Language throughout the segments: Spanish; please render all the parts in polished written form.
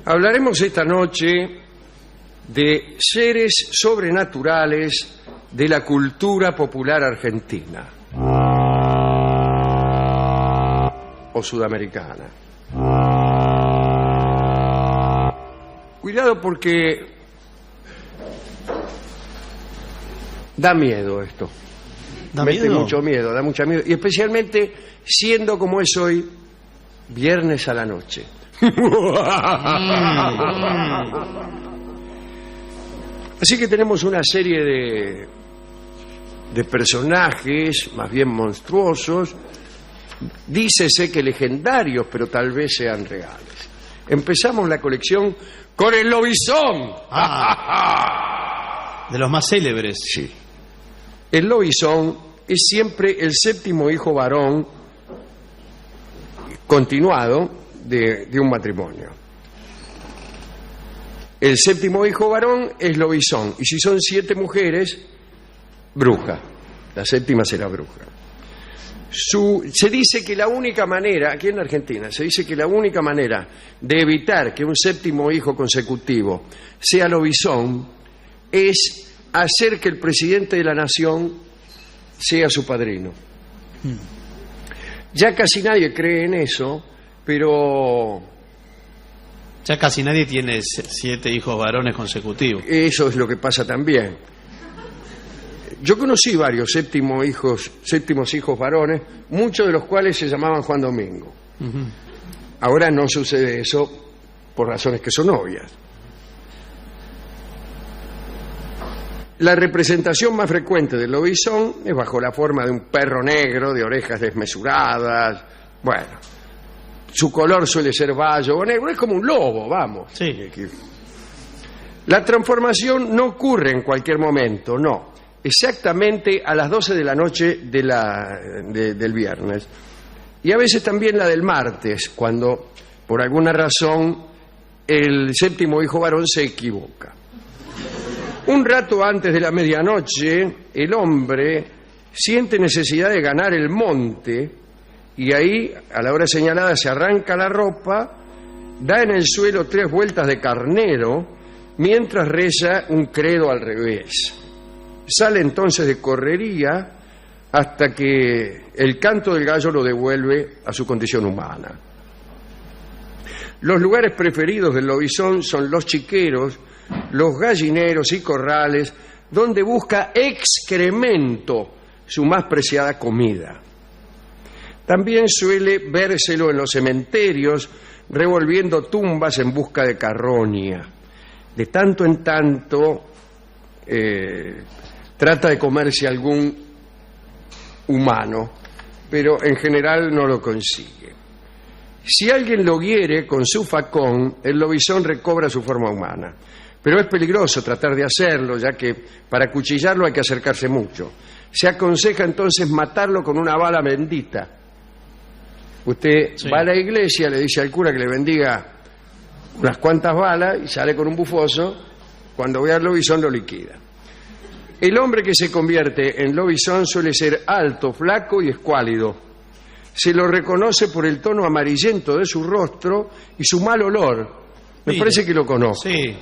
Hablaremos esta noche de seres sobrenaturales de la cultura popular argentina o sudamericana. Cuidado porque da miedo esto. ¿Da Mete miedo? mucho miedo, da mucho miedo. Y especialmente siendo como es hoy, viernes a la noche. Así que tenemos una serie de personajes, más bien monstruosos, dícese que legendarios, pero tal vez sean reales. Empezamos la colección con el lobizón. De los más célebres. Sí. El lobizón es siempre el séptimo hijo varón continuado de un matrimonio. El séptimo hijo varón es lobizón, y si son 7 mujeres, bruja. La séptima será bruja. Se dice que la única manera, aquí en Argentina, se dice que la única manera de evitar que un séptimo hijo consecutivo sea lobizón es hacer que el presidente de la nación sea su padrino. Ya casi nadie cree en eso, pero Ya casi nadie tiene 7 hijos varones consecutivos. eso es lo que pasa también. Yo conocí varios séptimos hijos varones, muchos de los cuales se llamaban Juan Domingo. Ahora no sucede eso por razones que son obvias. La representación más frecuente del lobizón es bajo la forma de un perro negro, de orejas desmesuradas. Bueno, su color suele ser bayo o negro, es como un lobo, vamos. Sí. La transformación no ocurre en cualquier momento, no. Exactamente a las 12 de la noche del viernes. Y a veces también la del martes, cuando por alguna razón el séptimo hijo varón se equivoca. Un rato antes de la medianoche, el hombre siente necesidad de ganar el monte y ahí, a la hora señalada, se arranca la ropa, da en el suelo 3 vueltas de carnero mientras reza un credo al revés. Sale entonces de correría hasta que el canto del gallo lo devuelve a su condición humana. Los lugares preferidos del lobizón son los chiqueros, los gallineros y corrales, donde busca excremento, su más preciada comida. También suele vérselo en los cementerios, revolviendo tumbas en busca de carroña. De tanto en tanto trata de comerse algún humano, pero en general no lo consigue. Si alguien lo hiere con su facón, el lobizón recobra su forma humana. Pero es peligroso tratar de hacerlo, ya que para cuchillarlo hay que acercarse mucho. Se aconseja entonces matarlo con una bala bendita. Usted va a la iglesia, le dice al cura que le bendiga unas cuantas balas y sale con un bufoso. Cuando ve al lobizón lo liquida. El hombre que se convierte en lobizón suele ser alto, flaco y escuálido. Se lo reconoce por el tono amarillento de su rostro y su mal olor. Me parece que lo conozco. Sí.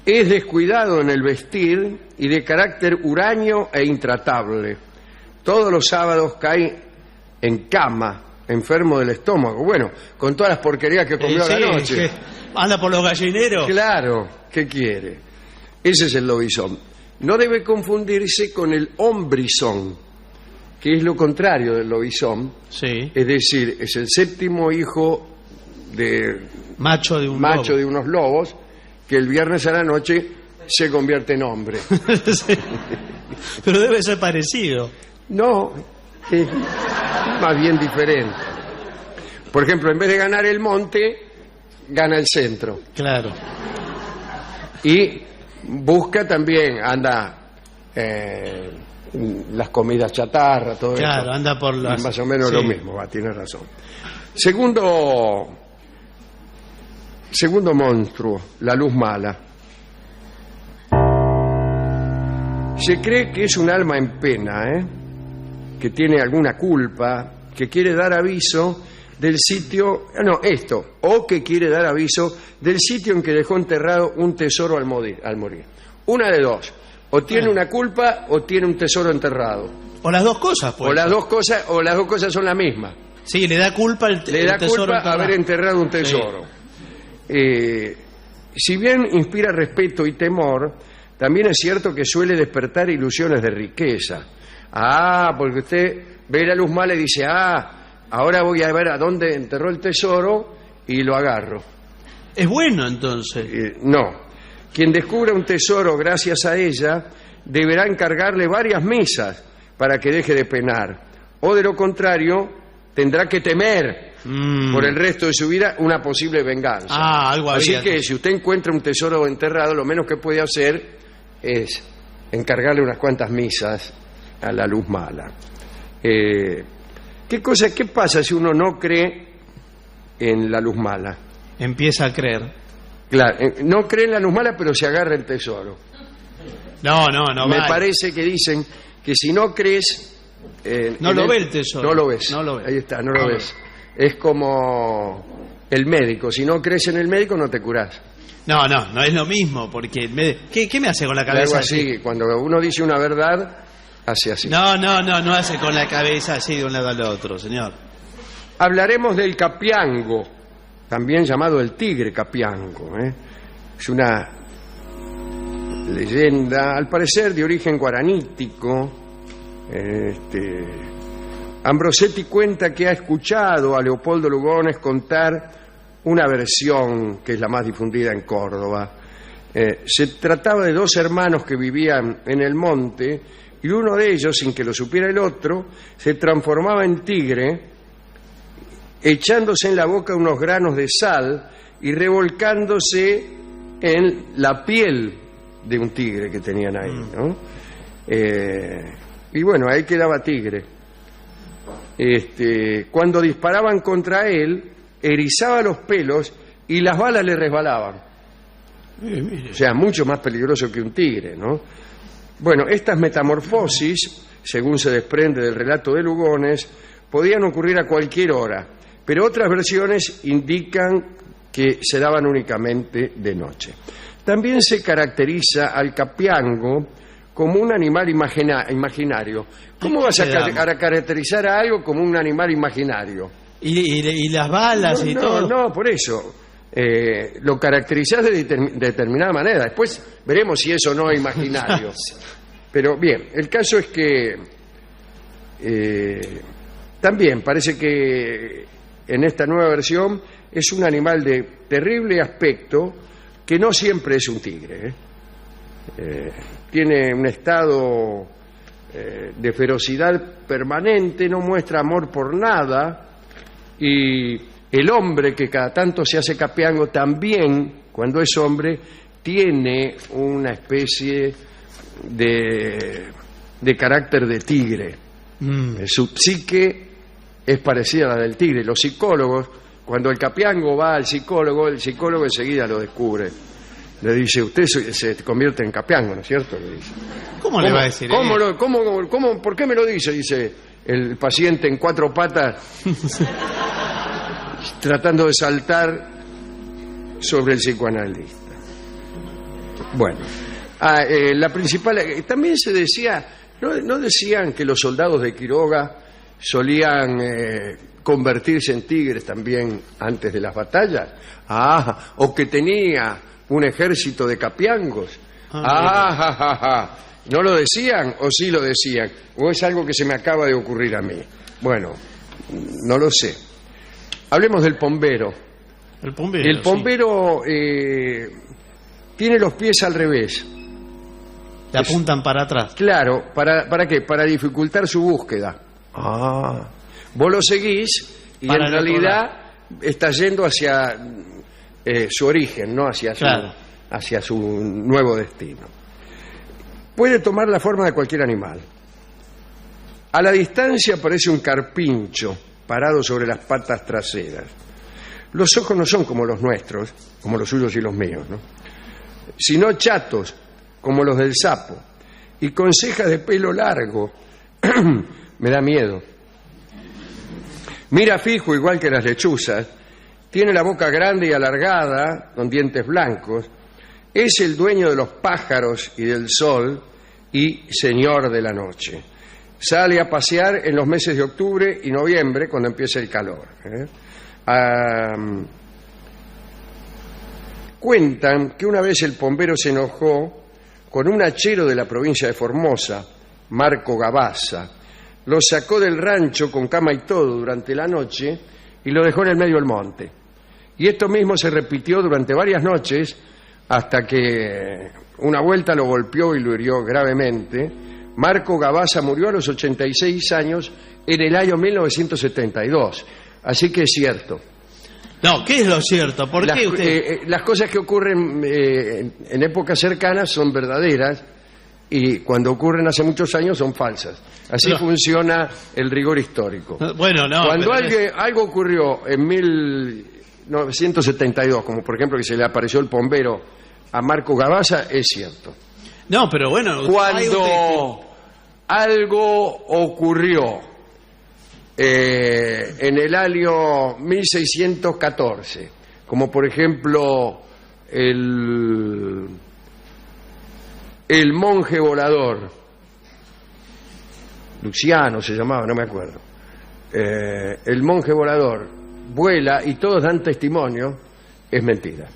Es descuidado en el vestir y de carácter huraño e intratable. Todos los sábados cae en cama, enfermo del estómago. Bueno, con todas las porquerías que comió anoche. Que anda por los gallineros. Claro, ¿qué quiere? Ese es el lobizón. No debe confundirse con el hombrizón, que es lo contrario del lobizón. Sí. Es decir, es el séptimo hijo Macho de un macho lobo. de unos lobos, que el viernes a la noche se convierte en hombre. Sí. Pero debe ser parecido. No, es más bien diferente. Por ejemplo, en vez de ganar el monte, gana el centro. Claro. Y busca también, anda las comidas chatarra, todo eso. Claro, anda por las... Más o menos sí. lo mismo, tiene razón. Segundo monstruo, la luz mala. Se cree que es un alma en pena, que tiene alguna culpa, que quiere dar aviso del sitio, o que quiere dar aviso del sitio en que dejó enterrado un tesoro al morir. Una de dos, o tiene una culpa o tiene un tesoro enterrado. O las dos cosas, pues. O las dos cosas son la misma. Sí, le da culpa el Le da tesoro culpa enterrado. haber enterrado un tesoro. Si bien inspira respeto y temor, también es cierto que suele despertar ilusiones de riqueza. Porque usted ve la luz mala y dice, ahora voy a ver a dónde enterró el tesoro y lo agarro. Es bueno, entonces. No. Quien descubra un tesoro gracias a ella deberá encargarle varias misas para que deje de penar. O de lo contrario, tendrá que temer por el resto de su vida una posible venganza. Algo Así había. que si usted encuentra un tesoro enterrado, lo menos que puede hacer es encargarle unas cuantas misas a la luz mala. ¿Qué pasa si uno no cree en la luz mala? Empieza a creer. Claro, no cree en la luz mala, pero se agarra el tesoro. No. Me vale. parece que dicen que si no crees... No lo ve el tesoro. No lo ves. No lo ve. Ahí está, no lo ves. Es como el médico. Si no crees en el médico, no te curás. No es lo mismo, porque ¿qué me hace con la Algo cabeza así, cuando uno dice una verdad, hace así. No hace con la cabeza así de un lado al otro, señor. Hablaremos del capiango, también llamado el tigre capiango. Es una leyenda, al parecer, de origen guaranítico. Ambrosetti cuenta que ha escuchado a Leopoldo Lugones contar una versión que es la más difundida en Córdoba. Se trataba de dos hermanos que vivían en el monte y uno de ellos, sin que lo supiera el otro, se transformaba en tigre, echándose en la boca unos granos de sal y revolcándose en la piel de un tigre que tenían ahí, ¿no? Y bueno, ahí quedaba tigre. Cuando disparaban contra él, erizaba los pelos y las balas le resbalaban. O sea, mucho más peligroso que un tigre, ¿no? Bueno, estas metamorfosis, según se desprende del relato de Lugones, podían ocurrir a cualquier hora, pero otras versiones indican que se daban únicamente de noche. También se caracteriza al capiango como un animal imaginario. ¿Cómo vas a caracterizar a algo como un animal imaginario? Y las balas y todo. No, por eso. Lo caracterizás de determinada manera. Después veremos si eso no es imaginario. Pero bien, el caso es que también parece que en esta nueva versión es un animal de terrible aspecto que no siempre es un tigre. Tiene un estado de ferocidad permanente, no muestra amor por nada, y el hombre que cada tanto se hace capiango también, cuando es hombre, tiene una especie de carácter de tigre. Su psique es parecida a la del tigre. Los psicólogos, cuando el capiango va al psicólogo, el psicólogo enseguida lo descubre. Le dice, usted se convierte en capiango, ¿no es cierto? Le dice. ¿Cómo le va a decir? ¿Por qué me lo dice? Dice el paciente en cuatro patas, tratando de saltar sobre el psicoanalista. Bueno, la principal... también se decía, ¿no decían que los soldados de Quiroga solían convertirse en tigres también antes de las batallas? O que tenía un ejército de capiangos. ¿No lo decían o sí lo decían? ¿O es algo que se me acaba de ocurrir a mí? Bueno, no lo sé. Hablemos del pombero. El pombero. El pombero tiene los pies al revés. Te apuntan para atrás. Claro, ¿para qué? Para dificultar su búsqueda. Vos lo seguís y Para en el otro realidad está yendo hacia su origen, no hacia su nuevo destino. Puede tomar la forma de cualquier animal. A la distancia parece un carpincho parado sobre las patas traseras. Los ojos no son como los nuestros, como los suyos y los míos, ¿no? Sino chatos, como los del sapo, y con cejas de pelo largo. Me da miedo. Mira fijo igual que las lechuzas, tiene la boca grande y alargada, con dientes blancos, es el dueño de los pájaros y del sol y señor de la noche. Sale a pasear en los meses de octubre y noviembre, cuando empieza el calor. Cuentan que una vez el pombero se enojó con un hachero de la provincia de Formosa, Marco Gabasa. Lo sacó del rancho con cama y todo durante la noche y lo dejó en el medio del monte. Y esto mismo se repitió durante varias noches hasta que una vuelta lo golpeó y lo hirió gravemente. Marco Gabasa murió a los 86 años en el año 1972. Así que es cierto. No, ¿qué es lo cierto? ¿Por qué usted...? Las cosas que ocurren en épocas cercanas son verdaderas y cuando ocurren hace muchos años son falsas. Así funciona el rigor histórico. Bueno, no. Cuando algo ocurrió en 1972, como por ejemplo que se le apareció el pombero a Marco Gabasa, es cierto. No, pero bueno... Cuando algo ocurrió en el año 1614, como por ejemplo el monje volador, Luciano se llamaba, no me acuerdo, el monje volador vuela y todos dan testimonio, es mentira.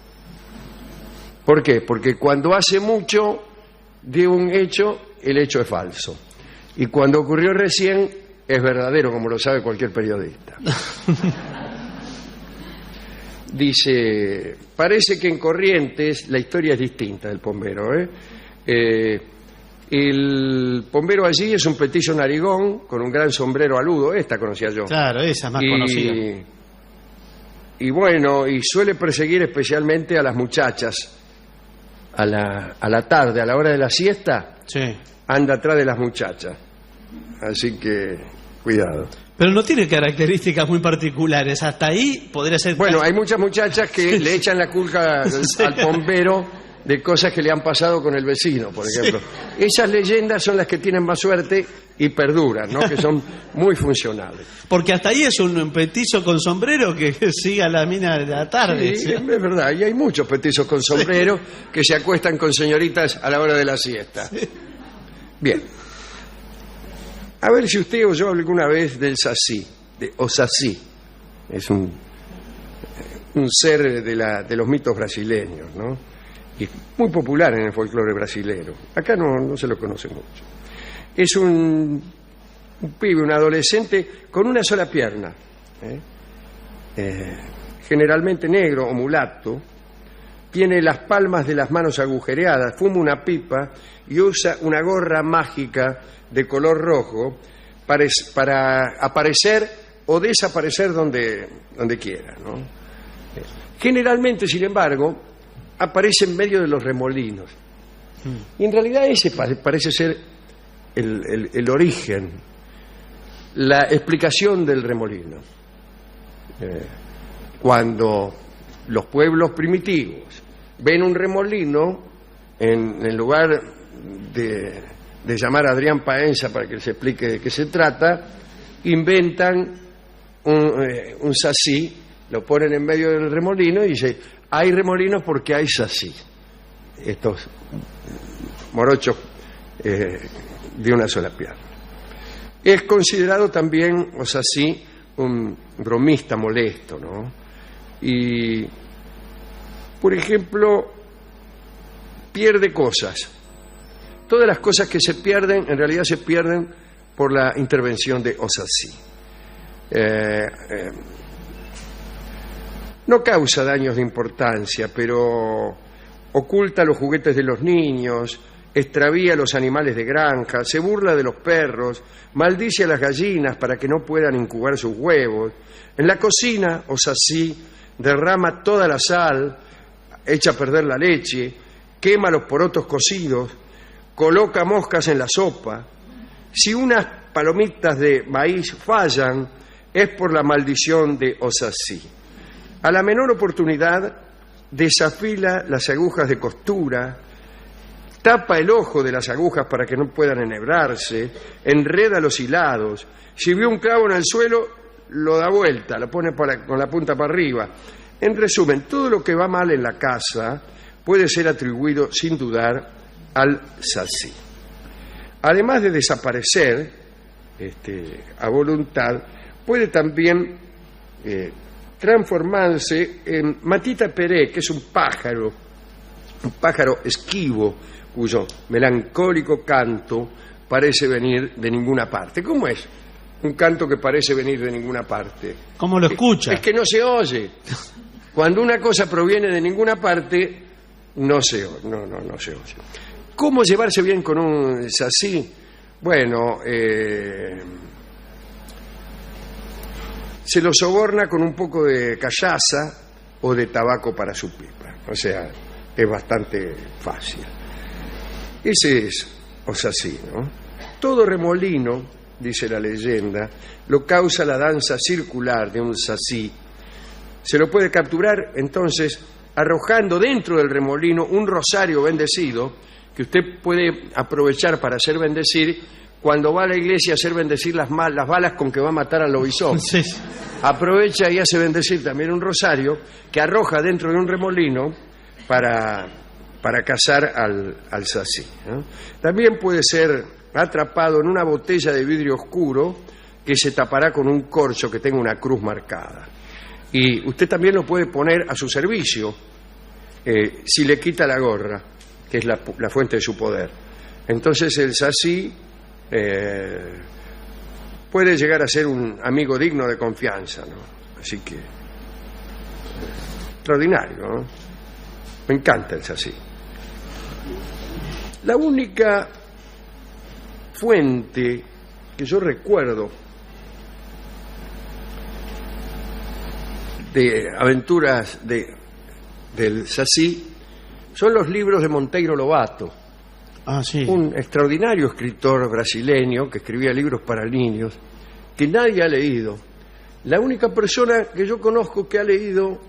¿Por qué? Porque cuando hace mucho de un hecho, el hecho es falso. Y cuando ocurrió recién, es verdadero, como lo sabe cualquier periodista. Dice, parece que en Corrientes la historia es distinta del pombero. El pombero allí es un petizo narigón con un gran sombrero aludo, esta conocía yo. Claro, esa es más conocida. Y bueno, y suele perseguir especialmente a las muchachas. A la tarde, a la hora de la siesta, sí, anda atrás de las muchachas. Así que, cuidado. Pero no tiene características muy particulares. Hasta ahí podría ser... Bueno, hay muchas muchachas que le echan la culpa al pombero de cosas que le han pasado con el vecino, por ejemplo. Sí. Esas leyendas son las que tienen más suerte y perduran, ¿no? Que son muy funcionales. Porque hasta ahí es un petizo con sombrero que sigue a la mina de la tarde. Sí, es verdad. Y hay muchos petizos con sombrero que se acuestan con señoritas a la hora de la siesta. Sí. Bien. A ver si usted oyó alguna vez del sací, de Osací. Es un ser de los mitos brasileños, ¿no? Y muy popular en el folclore brasilero. Acá no se lo conoce mucho. Es un pibe, un adolescente con una sola pierna, generalmente negro o mulato, tiene las palmas de las manos agujereadas, fuma una pipa y usa una gorra mágica de color rojo para aparecer o desaparecer donde quiera, ¿no? Generalmente, sin embargo, aparece en medio de los remolinos. Y en realidad ese parece ser el origen, la explicación del remolino. Cuando los pueblos primitivos ven un remolino, en lugar de llamar a Adrián Paenza para que se explique de qué se trata, inventan un sací, lo ponen en medio del remolino y dicen, hay remolinos porque hay sací. Estos morochos de una sola pierna. Es considerado también, o sací, un bromista molesto, ¿no? Y, por ejemplo, pierde cosas. Todas las cosas que se pierden, en realidad se pierden por la intervención de Osací. No causa daños de importancia, pero oculta los juguetes de los niños, extravía los animales de granja, se burla de los perros, maldice a las gallinas para que no puedan incubar sus huevos. En la cocina, Osací derrama toda la sal, echa a perder la leche, quema los porotos cocidos, coloca moscas en la sopa. Si unas palomitas de maíz fallan, es por la maldición de Osací. A la menor oportunidad, desafila las agujas de costura, tapa el ojo de las agujas para que no puedan enhebrarse, enreda los hilados. Si ve un clavo en el suelo, lo da vuelta, lo pone con la punta para arriba. En resumen, todo lo que va mal en la casa puede ser atribuido sin dudar al Sací. Además de desaparecer a voluntad, puede también transformarse en Matita Peré, que es un pájaro esquivo, cuyo melancólico canto parece venir de ninguna parte. ¿Cómo es un canto que parece venir de ninguna parte? ¿Cómo lo escucha? Es que no se oye. Cuando una cosa proviene de ninguna parte, no se oye. ¿Cómo llevarse bien con un Sací? Bueno, se lo soborna con un poco de callaza o de tabaco para su pipa. O sea, es bastante fácil. Ese es Sací, ¿no? Todo remolino, dice la leyenda, lo causa la danza circular de un Sací. Se lo puede capturar, entonces, arrojando dentro del remolino un rosario bendecido que usted puede aprovechar para hacer bendecir cuando va a la iglesia a hacer bendecir las balas con que va a matar al lobizón. Sí. Aprovecha y hace bendecir también un rosario que arroja dentro de un remolino para cazar al Sací, ¿no? También puede ser atrapado en una botella de vidrio oscuro que se tapará con un corcho que tenga una cruz marcada. Y usted también lo puede poner a su servicio si le quita la gorra, que es la fuente de su poder. Entonces el Sací puede llegar a ser un amigo digno de confianza, ¿no? Así que extraordinario, ¿no? Me encanta el Sací. La única fuente que yo recuerdo de aventuras del Sací son los libros de Monteiro Lobato. Ah, sí. Un extraordinario escritor brasileño que escribía libros para niños que nadie ha leído. La única persona que yo conozco que ha leído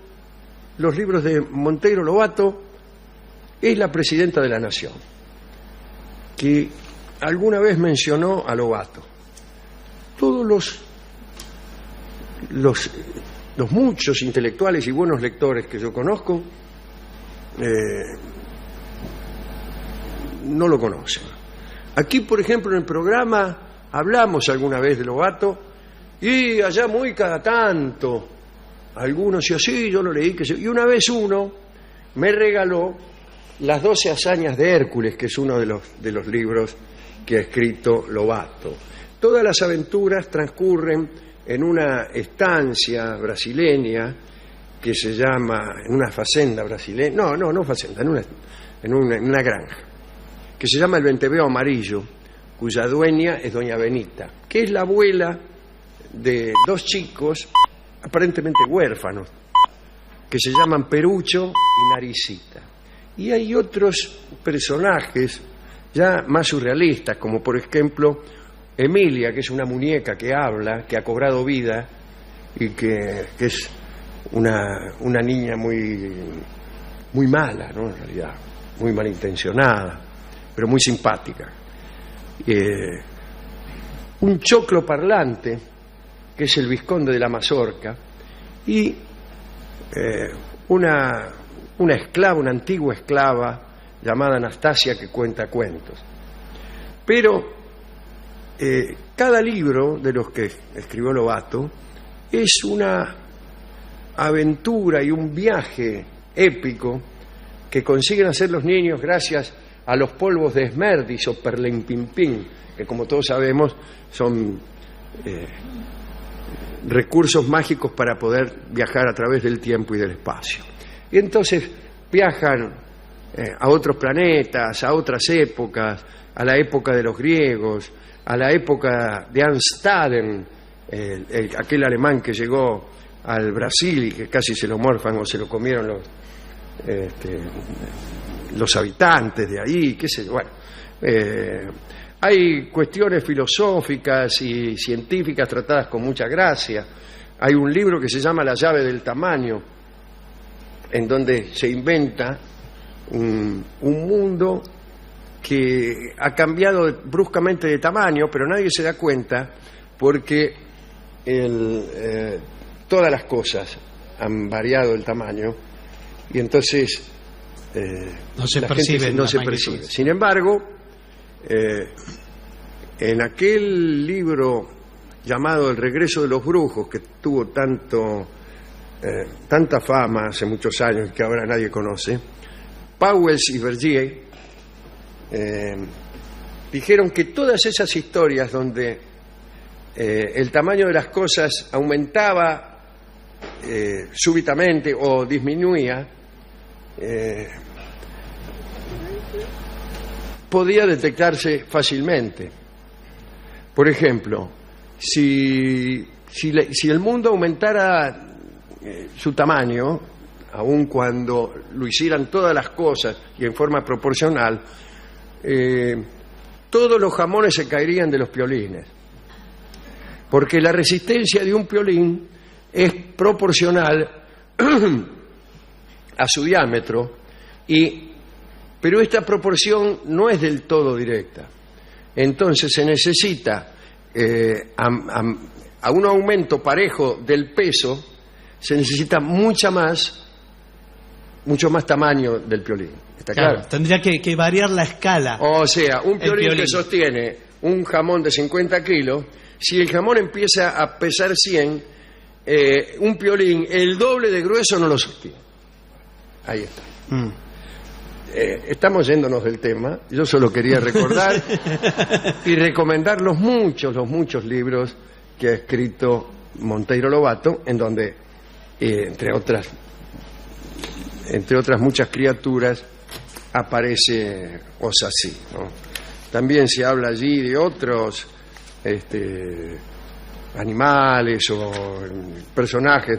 los libros de Monteiro Lobato es la presidenta de la Nación, que alguna vez mencionó a Lobato. Todos los muchos intelectuales y buenos lectores que yo conozco no lo conocen. Aquí, por ejemplo, en el programa hablamos alguna vez de Lobato y allá muy cada tanto algunos decían, sí, yo lo leí, y una vez uno me regaló Las 12 hazañas de Hércules, que es uno de los libros que ha escrito Lobato. Todas las aventuras transcurren en una estancia brasileña que se llama, en una fazenda brasileña, no fazenda, en una granja, que se llama el Venteveo Amarillo, cuya dueña es doña Benita, que es la abuela de dos chicos aparentemente huérfanos, que se llaman Perucho y Naricita. Y hay otros personajes ya más surrealistas, como por ejemplo Emilia, que es una muñeca que habla, que ha cobrado vida y que es una niña muy mala, ¿no? En realidad, muy malintencionada, pero muy simpática. Un choclo parlante, que es el vizconde de la Mazorca, y una esclava, una antigua esclava llamada Anastasia, que cuenta cuentos. Pero cada libro de los que escribió Lobato es una aventura y un viaje épico que consiguen hacer los niños gracias a los polvos de Esmerdis o Perlimpimpín, que como todos sabemos son recursos mágicos para poder viajar a través del tiempo y del espacio. Y entonces viajan a otros planetas, a otras épocas, a la época de los griegos, a la época de Amstaden, aquel alemán que llegó al Brasil y que casi se lo morfan o se lo comieron los habitantes de ahí, qué sé yo. Bueno, hay cuestiones filosóficas y científicas tratadas con mucha gracia. Hay un libro que se llama La llave del tamaño, en donde se inventa un mundo que ha cambiado bruscamente de tamaño, pero nadie se da cuenta porque todas las cosas han variado el tamaño y entonces no se la percibe. gente no se percibe. Sin embargo, en aquel libro llamado El regreso de los brujos, que tuvo tanta fama hace muchos años que ahora nadie conoce, Pauwels y Vergier dijeron que todas esas historias donde el tamaño de las cosas aumentaba súbitamente o disminuía, podía detectarse fácilmente. Por ejemplo, si el mundo aumentara su tamaño, aun cuando lo hicieran todas las cosas y en forma proporcional, todos los jamones se caerían de los piolines, porque la resistencia de un piolín es proporcional a su diámetro, pero esta proporción no es del todo directa. Entonces se necesita a un aumento parejo del peso, se necesita mucho más tamaño del piolín. ¿Está claro? Tendría que variar la escala. O sea, un piolín que sostiene un jamón de 50 kilos, si el jamón empieza a pesar 100, un piolín el doble de grueso no lo sostiene. Ahí está. Estamos yéndonos del tema. Yo solo quería recordar y recomendar los muchos libros que ha escrito Monteiro Lobato, en donde entre otras muchas criaturas aparece Osasí, ¿no? También se habla allí de otros animales o personajes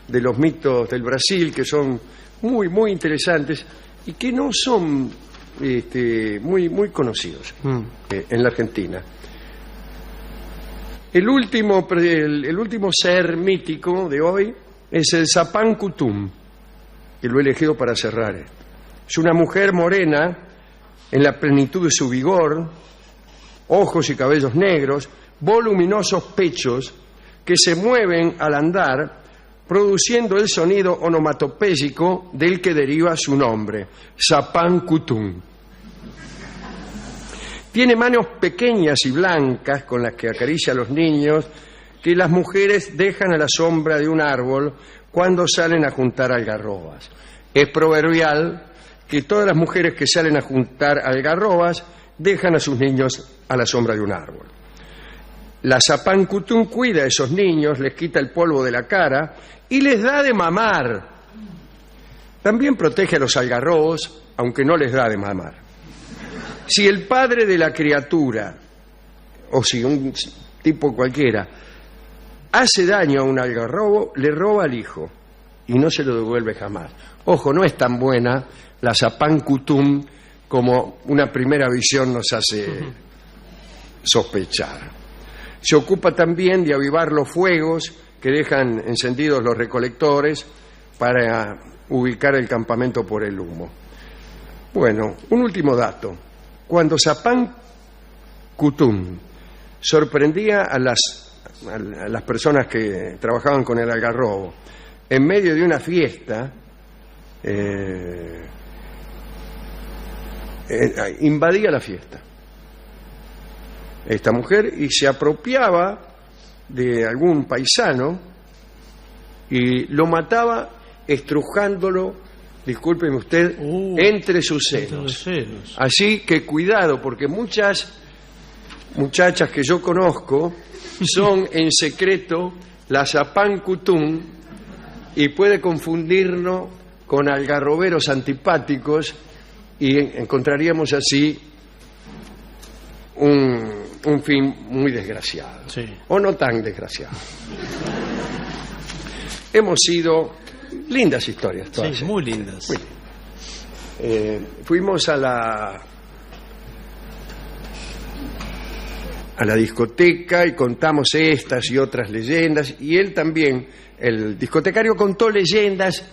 de los mitos del Brasil que son muy interesantes y que no son muy conocidos en la Argentina. El último ser mítico de hoy es el Zapán Kutum, que lo he elegido para cerrar esto. Es una mujer morena en la plenitud de su vigor, ojos y cabellos negros, voluminosos pechos que se mueven al andar, produciendo el sonido onomatopéyico del que deriva su nombre, Zapán Kutum. Tiene manos pequeñas y blancas con las que acaricia a los niños que las mujeres dejan a la sombra de un árbol cuando salen a juntar algarrobas. Es proverbial que todas las mujeres que salen a juntar algarrobas dejan a sus niños a la sombra de un árbol. La Zapán Kutum cuida a esos niños, les quita el polvo de la cara y les da de mamar. También protege a los algarrobos, aunque no les da de mamar. Si el padre de la criatura, o si un tipo cualquiera, hace daño a un algarrobo, le roba al hijo y no se lo devuelve jamás. Ojo, no es tan buena la Zapán Kutum como una primera visión nos hace sospechar. Se ocupa también de avivar los fuegos que dejan encendidos los recolectores para ubicar el campamento por el humo. Bueno, un último dato. Cuando Zapán Kutum sorprendía a las personas que trabajaban con el algarrobo en medio de una fiesta, invadía la fiesta esta mujer y se apropiaba de algún paisano y lo mataba estrujándolo, discúlpeme usted, entre sus senos. Así que cuidado, porque muchas muchachas que yo conozco son en secreto la Zapán Kutum y puede confundirnos con algarroberos antipáticos y encontraríamos así un fin muy desgraciado, sí, o no tan desgraciado. Hemos sido lindas historias todas, sí, muy lindas. Muy fuimos a la discoteca y contamos estas y otras leyendas, y él también, el discotecario, contó leyendas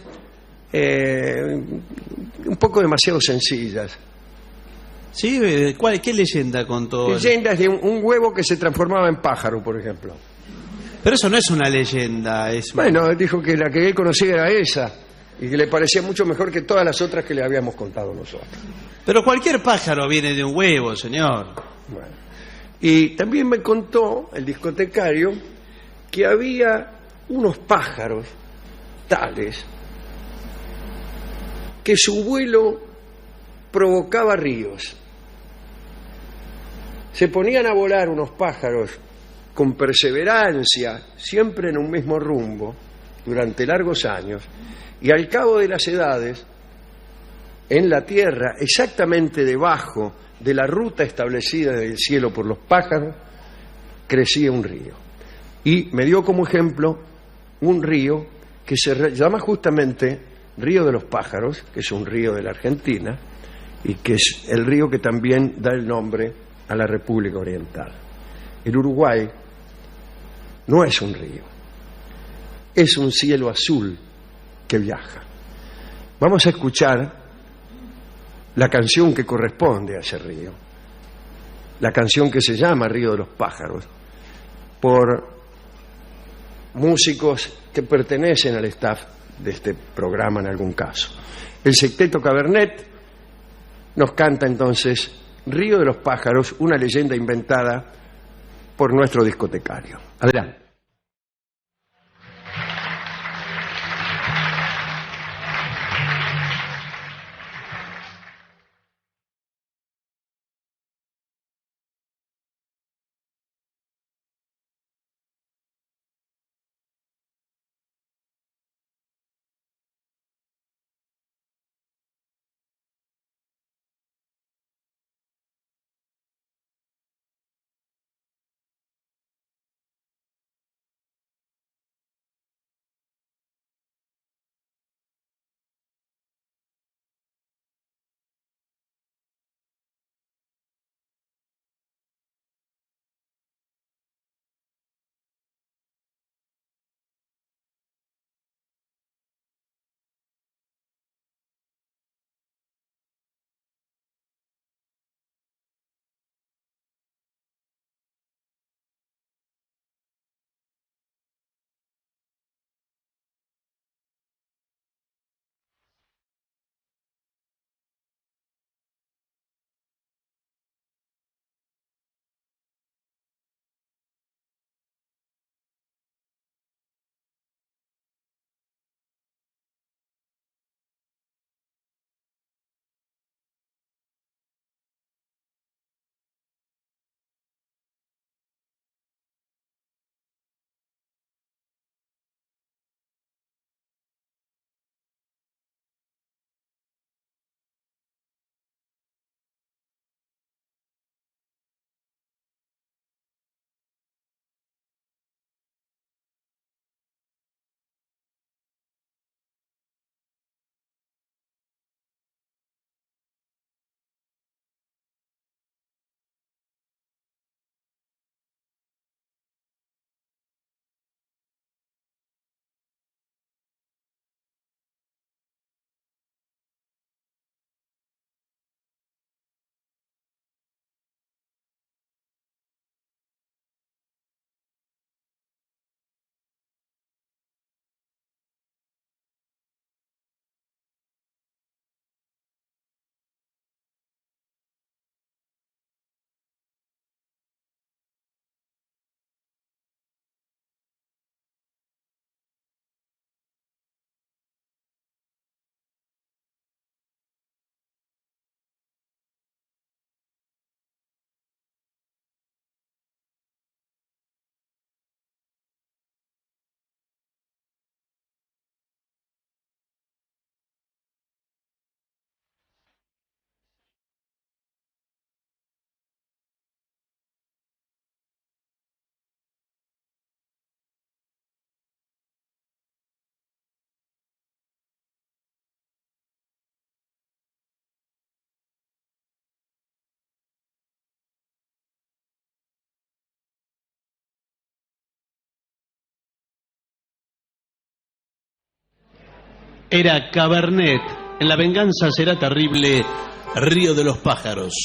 un poco demasiado sencillas. Sí, ¿qué leyenda contó? Leyendas de un huevo que se transformaba en pájaro, por ejemplo. Pero eso no es una leyenda, es... Bueno, dijo que la que él conocía era esa y que le parecía mucho mejor que todas las otras que le habíamos contado nosotros. Pero cualquier pájaro viene de un huevo, señor. Bueno. Y también me contó el discotecario que había unos pájaros tales que su vuelo provocaba ríos. Se ponían a volar unos pájaros con perseverancia, siempre en un mismo rumbo, durante largos años, y al cabo de las edades, en la tierra, exactamente debajo de la ruta establecida del cielo por los pájaros, crecía un río. Y me dio como ejemplo un río que se llama justamente Río de los Pájaros, que es un río de la Argentina, y que es el río que también da el nombre a la República Oriental. El Uruguay no es un río, es un cielo azul que viaja. Vamos a escuchar la canción que corresponde a ese río, la canción que se llama Río de los Pájaros, por músicos que pertenecen al staff de este programa en algún caso. El Sexteto Cabernet nos canta entonces Río de los Pájaros, una leyenda inventada por nuestro discotecario. Adelante. Era Cabernet, en La venganza será terrible, Río de los Pájaros.